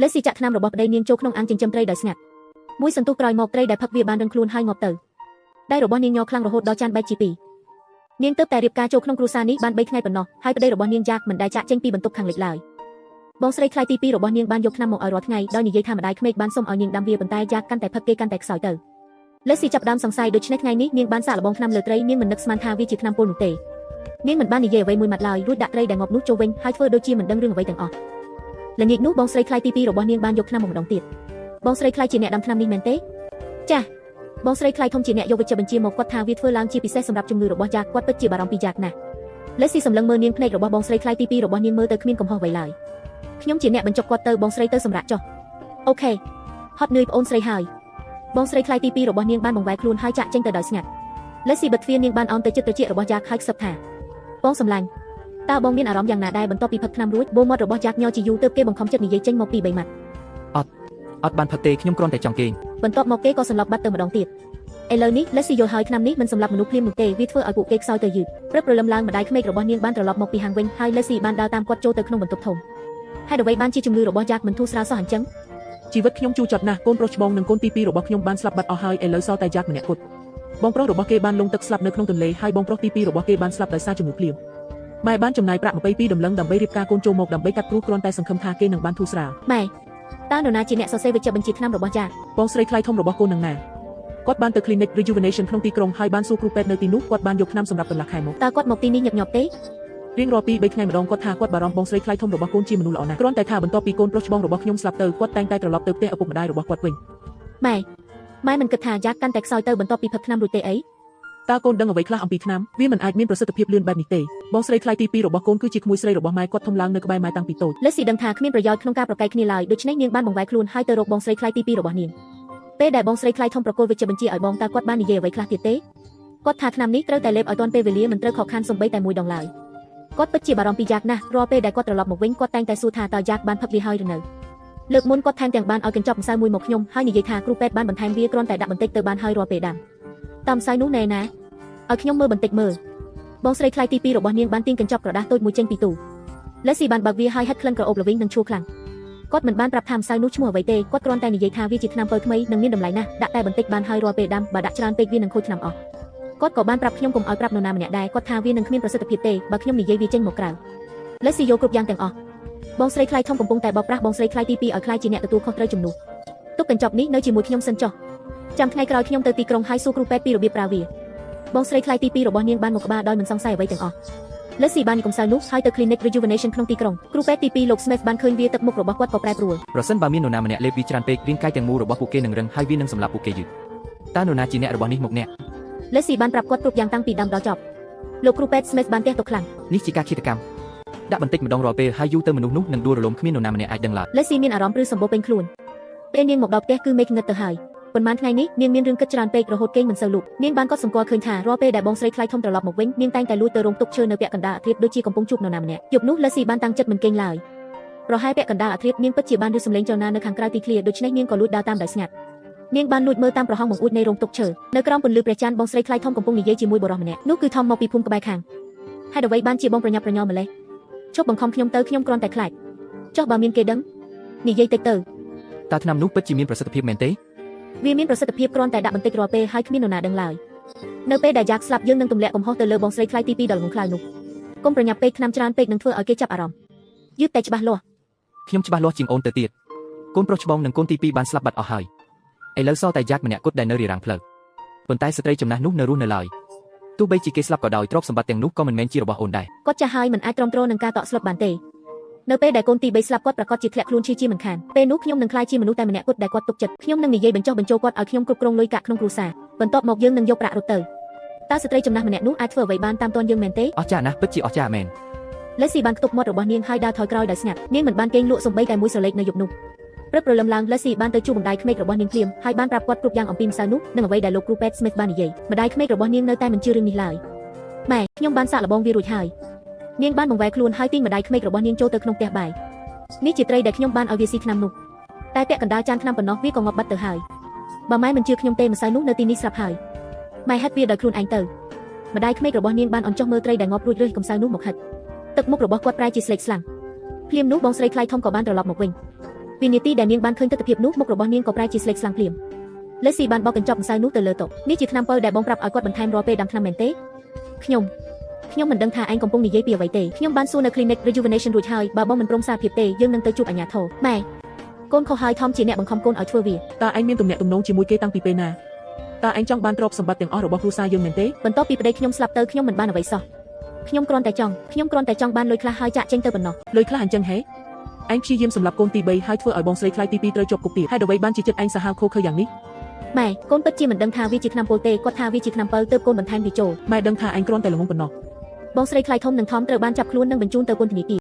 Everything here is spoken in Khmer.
លើសស៊ីចាក់ថ្នាំរបស់ប្តីនាងចូលក្នុងអាងចិញ្ចឹមត្រីដោយស្ងាត់មួយសន្ទុះក្រោយមកត្រីដែលផឹកវាបានរឹងខ្លួនហើយងាប់ទៅដៃរបស់នាងញ័រខ្លាំងរហូតដល់ចានបែកជាពីរនាងទើបតែរៀបការចូលក្នុងគ្រួសារនេះបាន3ថ្ងៃប៉ុណ្ណោះហើយប្តីរបស់នាងយ៉ាកមិនដែលចាក់ចេញពីបន្ទប់ខាងលិចឡើយបងស្រីខ្លាយទី2របស់នាងបានយកថ្នាំមកឲ្យរាល់ថ្ងៃដោយនិយាយថាម្ដាយក្មេកបានសុំឲ្យនាងដាំវាប៉ុន្តែយ៉ាកកាន់តែផឹកគេកាន់តែខ្សោយទៅលើសស៊ីចាប់ដើមសង្ស័យដូច្នេះថ្ងៃនេះនាងបានសាកល្បងថ្នាំលើត្រីនាងមិននឹកស្មានថាវាជាថ្នាំពុលនោះទេនាងមិនបាននិយាយអ្វីមួយម៉ាត់ឡើយរួចដាក់ត្រីដែលងាប់នោះចូលវិញហើយធ្វើដូចជាមិនដឹងរឿងអ្វីទាំងអស់ល្ងាចនោះបងស្រីខ្លាយទី2របស់នាងបានយកថ្នាំមកម្ដងទៀតបងស្រីខ្លាយជាអ្នកដាំថ្នាំនេះមែនទេចា៎បងស្រីខ្លាយធំជាអ្នកយកវិជ្ជាបញ្ជាមកគាត់ថាវាធ្វើឡើងជាពិសេសសម្រាប់ជំងឺរបស់យ៉ាកគាត់ពិតជាបារម្ភពីយ៉ាកណាស់លើសស៊ីសម្លឹងមើលនាងភ្នែករបស់បងស្រីខ្លាយទី2របស់នាងមើលទៅគ្មានកំហុសអ្វីឡើយខ្ញុំជាអ្នកបញ្ចុកគាត់ទៅបងស្រីទៅសម្រាប់ចុះអូខេហត់នឿយប្អូនស្រីហើយបងស្រីខ្លាយទី2របស់នាងបានបង្វែរខ្លួនហើយចាក់ចេញទៅដោយស្ងាត់លើសស៊ីបិទទ្វារនាងបានអោនទៅចិត្តត្រចៀករបស់យ៉ាកហើយខ្សឹបថាបងសម្លាញ់តើបងមានអារម្មណ៍យ៉ាងណាដែរបន្ទាប់ពីផឹកថ្នាំរួចបូមាត់របស់យ៉ាកញ័រជាយូរទើបគេបង្ខំចិត្តនិយាយចេញមកពី3ម៉ាត់អត់បានផឹកទេខ្ញុំគ្រាន់តែចង់គេងបន្ទាប់មកគេក៏សន្លប់បាត់ទៅម្ដងទៀតឥឡូវនេះលេសស៊ីយល់ហើយថ្នាំនេះមិនសម្រាប់មនុស្សភ្លាមនោះទេវាធ្វើឲ្យពួកគេខ្សោយទៅយឺតព្រឹកព្រលឹមឡើងម្ដាយក្មេករបស់នាងបានត្រឡប់មកពីហាងវិញហើយលេសស៊ីបានដើរតាមគាត់ចូលទៅក្នុងបន្ទប់ធំហេតុអ្វីបានជាជំងឺរបស់យ៉ាកមិនធូរស្រាលសោះអញ្ចឹងជីវិតខ្ញុំជូរចត់ណាស់កូនប្រុសច្បងនិងកូនទី2របស់ខ្ញុំបានស្លាប់បាត់អស់ហើយឥឡូវសល់តែយ៉ាកម្នាក់គត់បងប្រុសរបស់គេបានលង់ទឹកស្លាប់នៅក្នុងទន្លេហើយបងប្រុសទី2របស់គេបានស្លាប់ដោយសារជំងឺភ្លាមម៉ែបានចំណាយប្រាក់22ដំឡឹងដើម្បីរៀបការកូនចូលមកដើម្បីកាត់ព្រោះគ្រាន់តែសង្ឃឹមថាគេនឹងបានធូរស្រាលម៉ែតើនរណាជាអ្នកសរសេរវិជ្ជាបញ្ជាថ្នាំរបស់យ៉ាកបងស្រីខ្លាយធំរបស់កូននឹងណាគាត់បានទៅ clinic rejuvenation ក្នុងទីក្រុងហើយបានសួរគ្រូពេទ្យនៅទីនោះគាត់បានយកថ្នាំសម្រាប់កន្លះខែមកតើគាត់មកទីនេះញឹកញាប់ទេរៀងរាល់2-3ថ្ងៃម្ដងគាត់ថាគាត់បារម្ភបងស្រីខ្លាយធំរបស់កូនជាមនុស្សល្អណាស់គ្រាន់តែថាបន្ទាប់ពីកូនប្រុសច្បងរបស់ខ្ញុំស្លាប់ទៅគាត់តែងតែត្រឡប់ទៅផ្ទះឪពុកម្ដាយរបស់គាត់វិញម៉ែមិនគិតថាយ៉ាកកាន់តែខ្សោយទៅបន្ទាប់ពីផឹកថ្នាំរួចទេអីតើកូនដឹងអ្វីខ្លះអំពីថ្នាំវាមិនអាចមានប្រសិទ្ធភាពលឿនបែបនេះទេបងស្រីខ្លាយទី2របស់កូនគឺជាក្មួយស្រីរបស់ម៉ែគាត់ធំឡើងនៅក្បែរម៉ែតាំងពីតូចលើសស៊ីដឹងថាគ្មានប្រយោជន៍ក្នុងការប្រកែកគ្នាឡើយដូច្នេះនាងបានបង្វែរខ្លួនហើយទៅរកបងស្រីខ្លាយទី2របស់នាងពេលដែលបងស្រីខ្លាយធំប្រកល់វិជ្ជាបញ្ជាឲ្យបងតើគាត់បាននិយាយអ្វីខ្លះទៀតទេគាត់ថាថ្នាំនេះត្រូវតែលេបឲ្យទាន់ពេលវេលាមិនត្រូវខកខានសូម្បីតែមួយដងឡើយគាត់ពិតជាបារម្ភពីយ៉ាកណាស់រាល់ពេលដែលគាត់ត្រឡប់មកវិញគាត់តែងតែសួរថាតើយ៉ាកបានផឹកវាហើយឬនៅលើកមុនគាត់ថែមទាំងបានឲ្យកញ្ចប់ម្សៅមួយមកខ្ញុំហើយនិយាយថាគ្រូពេទ្យបានបន្ថែមវាគ្រាន់តែដាក់បន្តិចទៅបានហើយរាល់ពេលដាំតាមម្សៅនោះណែណាឲ្យខ្ញុំមើលបន្តិចមើលបងស្រីខ្លាយទី2របស់នាងបានទាញកញ្ចប់ក្រដាសតូចមួយចេញពីទូលេសស៊ីបានបើកវាហើយហិតក្លិនក្រអូបល្វីងនិងឈួរខ្លាំងគាត់មិនបានប្រាប់ថាម្សៅនោះឈ្មោះអ្វីទេគាត់គ្រាន់តែនិយាយថាវាជាថ្នាំពៅថ្មីនិងមានតម្លៃណាស់ដាក់តែបន្តិចបានហើយរាល់ពេលដាំបើដាក់ច្រើនពេកវានឹងខូចថ្នាំអស់គាត់ក៏បានប្រាប់ខ្ញុំកុំឲ្យប្រាប់នរណាម្នាក់ដែរគាត់ថាវានឹងគ្មានប្រសិទ្ធភាពទេបើខ្ញុំនិយាយវាចេញមកក្រៅលេសស៊ីយកគ្រប់យ៉ាងទាំងអស់បងស្រីខ្លាយធំកំពុងតែបោកប្រាស់បងស្រីខ្លាយទី2ឲ្យខ្លាយជាអ្នកទទួលខុសត្រូវជំនួសទុកកញ្ចប់នេះនៅជាមួយខ្ញុំសិនចុះចាំថ្ងៃក្រោយខ្ញុំទៅទីក្រុងហើយសួរគ្រូពេទ្យពីរបៀបប្រើវាបងស្រីខ្លាយទី2របស់នាងបានមកក្បាលដោយមិនសង្ស័យអ្វីទាំងអស់លើសស៊ីបានកំសៅនោះហើយទៅ clinic rejuvenation ក្នុងទីក្រុងគ្រូពេទ្យទី2លោក Smith បានឃើញវាទឹកមុខរបស់គាត់ក៏ប្រែប្រួលប្រសិនបើមាននរណាម្នាក់លេបវាច្រើនពេករាងកាយទាំងមូលរបស់ពួកគេនឹងរឹងហើយវានឹងសម្លាប់ពួកគេយឺតតើនរណាជាអ្នករបស់នេះមកអ្នកលើសស៊ីបានប្រាប់គាត់គ្រប់យ៉ាងតាំងពីដើមដល់ចប់លោកគ្រូពេទ្យ Smith បានទះទុកខ្លាំងនេះជាការឃាតកម្មដាក់បន្តិចម្ដងរាល់ពេលហើយយូរទៅមនុស្សនោះនឹងដួលរលំគ្មាននរណាម្នាក់អាចដឹងឡើយលើសស៊ីមានអារម្មណ៍ព្រឺសម្បូរពេញខ្លួនពេលនាងមកដល់ផ្ទះគឺមេឃងឹតទៅហើយប៉ុន្មានថ្ងៃនេះនាងមានរឿងគិតច្រើនពេករហូតគេងមិនសូវលូកនាងបានកត់សម្គាល់ឃើញថារាល់ពេលដែលបងស្រីខ្លាយធំត្រឡប់មកវិញនាងតែងតែលួចទៅរោងទុកឈើនៅពាក់កណ្ដាលអាធ្រាត្រដូចជាកំពុងជួបនរណាម្នាក់យប់នោះលើសស៊ីបានតាំងចិត្តមិនគេងឡើយប្រហែលពាក់កណ្ដាលអាធ្រាត្រនាងពិតជាបានឮសំឡេងចលនានៅខាងក្រៅទីធ្លាដូច្នេះនាងក៏លួចដើរតាមដោយស្ងាត់នាងបានលួចមើលតាមប្រហោងបង្អួចនៃរោងទុកឈើនៅក្រោមពន្លឺព្រះច័ន្ទបងស្រីខ្លាយធំកំពុងនិយាយជាមួយបុរសម្នាក់នោះគឺថំមកពីភូមិក្បែរខាងហេតុអ្វីបានជាបងប្រញាប់ប្រញាល់ម្លេះជប់បង្ខំខ្ញុំទៅខ្ញុំគ្រាន់តែខ្លាចចុះបើមានគេដឹងនិយាយតិចទៅតើថ្នាំនោះពិតជាមានប្រសិទ្ធភាពមែនទេវាមានប្រសិទ្ធភាពគ្រាន់តែដាក់បន្តិចរាល់ពេលហើយគ្មាននរណាដឹងឡើយនៅពេលដែលយ៉ាកស្លាប់យើងនឹងទម្លាក់កំហុសទៅលើបងស្រីខ្លាយទី2ដល់ងងខ្លៅនោះកុំប្រញាប់ពេកថ្នាំច្រើនពេកនឹងធ្វើឲ្យគេចាប់អារម្មណ៍យឺតតែច្បាស់លាស់ខ្ញុំច្បាស់លាស់ជាងអូនទៅទៀតកូនប្រុសច្បងនិងកូនទី2បានស្លាប់បាត់អស់ហើយឥឡូវសល់តែយ៉ាកម្នាក់គត់ដែលនៅរារាំងផ្លូវប៉ុន្តែស្ត្រីចំណាស់នោះនៅរស់នៅឡើយទោះបីជាគេស្លាប់ក៏ដោយទ្រព្យសម្បត្តិទាំងនោះក៏មិនមែនជារបស់អូនដែរគាត់ចាស់ហើយមិនអាចទ្រាំទ្រនឹងការតក់ស្លុតបានទេនៅពេលដែលកូនទី3ស្លាប់គាត់ប្រកាសជាធ្លាក់ខ្លួនជាមិនខានពេលនោះខ្ញុំនឹងក្លាយជាមនុស្សតែម្នាក់គត់ដែលគាត់ទុកចិត្តខ្ញុំនឹងនិយាយបញ្ចុះបញ្ចូលគាត់ឲ្យខ្ញុំគ្រប់គ្រងលុយកាក់ក្នុងគ្រួសារបន្ទាប់មកយើងនឹងយកប្រាក់រត់ទៅតើស្ត្រីចំណាស់ម្នាក់នោះអាចធ្វើអ្វីបានតាមទាន់យើងមែនទេអស្ចារ្យណាស់ពិតជាអស្ចារ្យមែនលេសស៊ីបានខ្ទប់មាត់របស់នាងហើយដើរថយក្រោយដោយស្ងាត់នាងមិនបានគេងលក់សំបីតែមួយស្រលេកនៅយប់នោះព្រឹកព្រលឹមឡើងលេសស៊ីបានទៅជួបម្ដាយក្មេករបស់នាងភ្លាមហើយបានប្រាប់គាត់គ្រប់យ៉ាងអំពីម្សៅនោះនិងអ្វីដែលលោកគ្រូពេទ្យ Smith បាននិយាយម្ដាយក្មេករបស់នាងនៅតែមិនជឿរឿងនេះឡើយម៉ែខ្ញុំបានសាកល្បងវារួចហើយនាងបានបង្វែរខ្លួនហើយទាញម្ដាយក្មេករបស់នាងចូលទៅក្នុងផ្ទះបាយនេះជាត្រីដែលខ្ញុំបានឲ្យវាស៊ីថ្នាំនោះតែពាក់កណ្ដាលចានថ្នាំប៉ុណ្ណោះវាក៏ងាប់បាត់ទៅហើយបើម៉ែមិនជឿខ្ញុំទេម្សៅនោះនៅទីនេះស្រាប់ហើយម៉ែហិតវាដោយខ្លួនឯងទៅម្ដាយក្មេករបស់នាងបានអន់ចុះមើលត្រីដែលងាប់រួចរើសកំសៅនោះមកហិតទឹកមុខរបស់គាត់ប្រែជាស្លេកស្លាំងភ្លាមនោះបងស្រីខ្លាយធំក៏បានត្រឡប់មកវិញ ពីនាទីដែលនាងបានឃើញទស្សនភាពនោះមុខរបស់នាងក៏ប្រែជាស្លេកស្លាំងភ្លាមលេស៊ីបានបោកកញ្ចប់ម្សៅនោះទៅលើតុនេះជាថ្នាំពៅដែលបងប្រាប់ឲ្យគាត់បន្ថែមរាល់ពេលដាំថ្នាំមែនទេខ្ញុំមិនដឹងថាឯងកំពុងនិយាយពីអ្វីទេខ្ញុំបានសួរនៅ clinic rejuvenation រួចហើយបើបងមិនព្រមសារភាពទេយើងនឹងទៅជួបអាជ្ញាធរម៉ែកូនខុសហើយថមជាអ្នកបង្ខំកូនឲ្យធ្វើវា តើឯងមានទំនាក់ទំនងជាមួយគេតាំងពីពេលណាតើឯងចង់បានទ្រព្យសម្បត្តិទាំងអស់របស់គ្រួសារយើងមែនទេ បន្ទាប់ពីប្តីខ្ញុំស្លាប់ទៅខ្ញុំមិនបានអ្វីសោះខ្ញុំគ្រាន់តែចង់បានលុយខ្លះហើយចាក់ចេញទៅប៉ុណ្ណោះ លុយខ្លះអញ្ចឹងហេឯងព្យាយាមសម្លាប់កូនទី3ហើយធ្វើឲ្យបងស្រីខ្លាយទី2ត្រូវជាប់គុកទៀតហេតុអ្វីបានជាចិត្តឯងសាហាវខូខើយ៉ាងនេះ ម៉ែកូនពិតជាមិនដឹងថាវាជាថ្នាំពុលទេគាត់ថាវាជាថ្នាំពៅទើបកូនបន្ថែមវាចូល ម៉ែដឹងថាឯងគ្រាន់តែល្ងងប៉ុណ្ណោះ បងស្រីខ្លាយធំនិងថមត្រូវបានចាប់ខ្លួននិងបញ្ជូនទៅពន្ធនាគារ